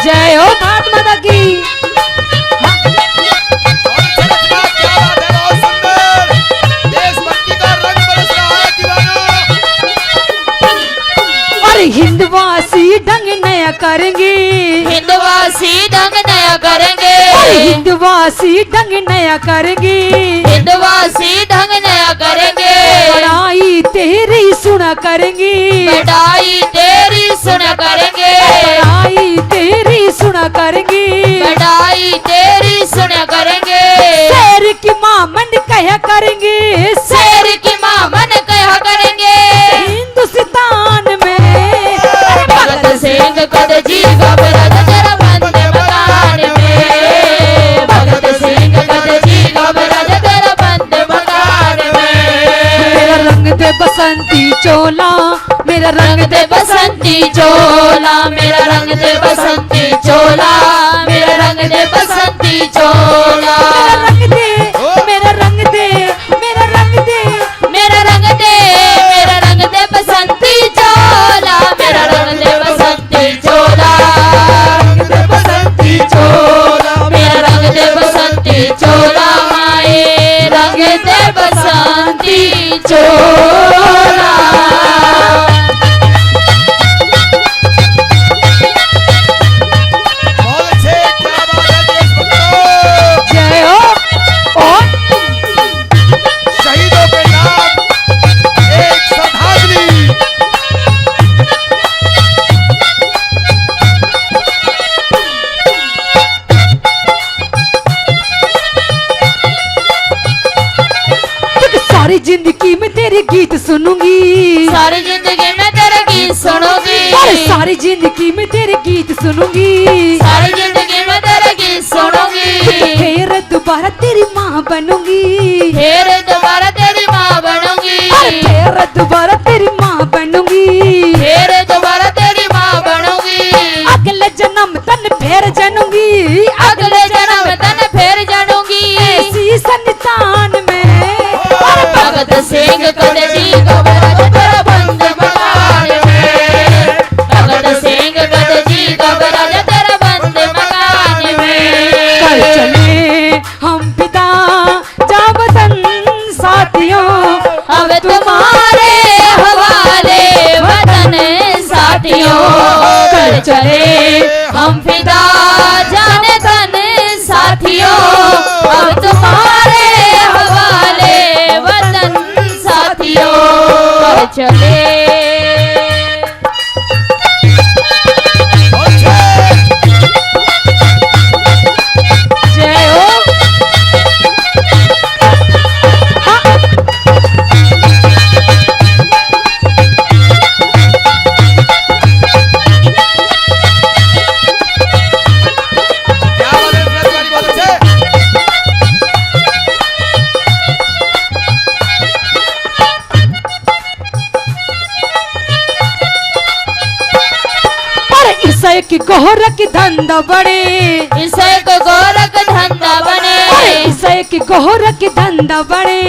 जय हो भारत माता की क्या बात है बहुत सुंदर देशभक्ति का रंग बरस रहा है दीवाना और हिंदवासी ढंग नया करेंगे हिंदवासी ढंग नया करेंगे और हिंदवासी ढंग नया करेंगे हिंदवासी ढंग नया करेंगे पढ़ाई तेरी सुना करेंगे बढ़ाई तेरी सुना करेंगे पढ़ाई तेरी सुना करेंगे बढ़ाई तेरी सुना करेंगे शेर की माँ मन कहा करेंगे शेर की माँ मन कहा करेंगे हिंदुस्तान में भगत सिंह कद जी घबरा जा तेरा बंद मकान में भगत सिंह कद जी घबरा जा तेरा बंद मकान में मेरा रंग दे बसंती चोला मेरा रंग दे बसंती चोला मेरा रंग दे बसंती चोला मेरा रंग दे बसंती चोला मेरा रंग दे मेरा रंग दे मेरा रंग दे मेरा रंग दे बसंती चोला मेरा रंग दे बसंती चोला बसंती चोला मेरा रंग दे बसंती चोला माए रंग दे बसंती चोला बहुत अच्छे क्या बात है देशभक्तों जय हो और शहीदों के नाम एक श्रद्धांजलि सारी जिंदगी में तेरे गीत सुनूंगी सारी जिंदगी में तेरे गीत सुनूंगी अरे सारी जिंदगी में तेरे गीत सुनूंगी सारी जिंदगी में तेरे गीत सुनूंगी फिर दोबारा तेरी माँ बनूंगी फिर दोबारा तेरी माँ बनूंगी अरे फिर दोबारा तेरी माँ बनूंगी फिर दोबारा तेरी माँ बनूंगी अगले जन्म तन फिर जानूंगी अगले जन्म तन फिर जानूंगी ऐसी संतान में भगत सिंह कद जी घबरा जा तेरा बंद मकान में भगत सिंह कद जी घबरा जा तेरा बंद मकान में कल चले हम पिता जा वतन साथियों अब तुम्हारे हवाले वतन साथियों कर चले हम फिदा जाने तन साथियों अब तुम्हारे हवाले वतन साथियों कर चले की गोरख धंधा बड़े, इसे को गोरख धंधा बने, इसे की गोरख धंधा बड़े,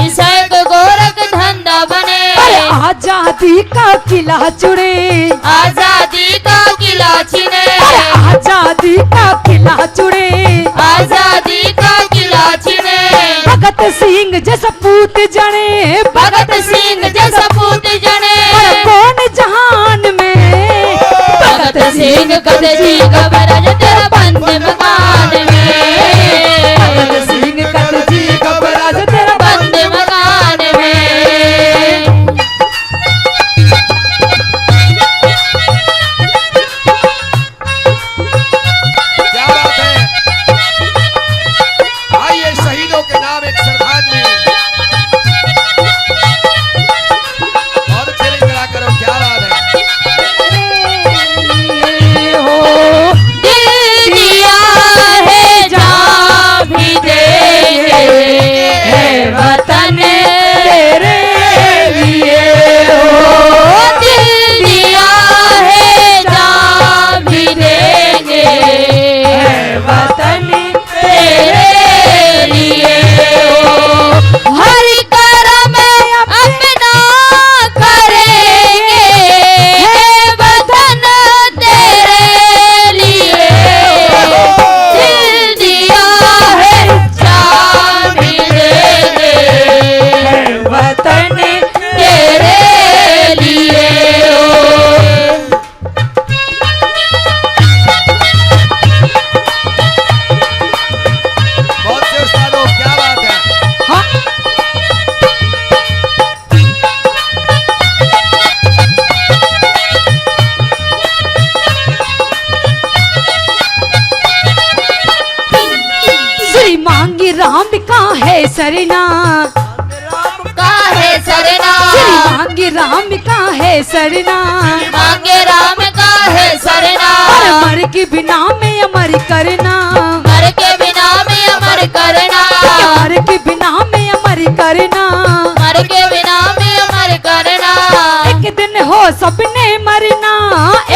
इसे को गोरख धंधा बने। अरे आजादी का किला चुड़े, आजादी का किला छिने, आजादी का किला चुड़े, आजादी का किला छिने। भगत सिंह जैसा पूत जने, भगत सिंह जैसा पूत जने, अरे कौन जहान में, भगत सिंह कद जी घबराज तेरा बंद मकान में, भगत सिंह कद जी घबराज तेरा बंद मकान में। क्या बात है। आइए शहीदों के नाम एक श्रद्धांजलि। बहुत अच्छे नहीं करा करो, क्या बात है। दिल दिया है जान भी देंगे, है वतन तेरे लिए हो। दिल दिया है जान भी देंगे, है वतन तेरे लिए हो। हर करम अपना करेंगे, है वतन तेरे लिए हो। दिल दिया है जान भी देंगे, है वतन तेरे लिए हो। बहुत से उस्तादों, क्या बात है। श्री मांगी राम का है सरना, का है सरना, श्री मांगी राम का है सरना, मांगे राम का है सरना। अरे मर के बिना में अमर करना, मर के बिना में अमर करना, मर के बिना में अमर करना, मर के बिना में अमर करना। एक दिन हो सबने मरना,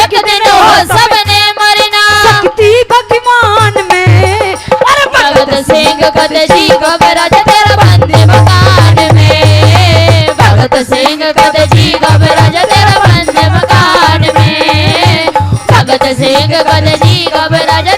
एक दिन हो सबने मरना। शक्ति भगवान में, अरे भगत सिंह कद जी घबराज तेरा बंद मकान में, भगत सिंह कद जी घबराज तेरा बंद मकान में, भगत सिंह कद जी घबराज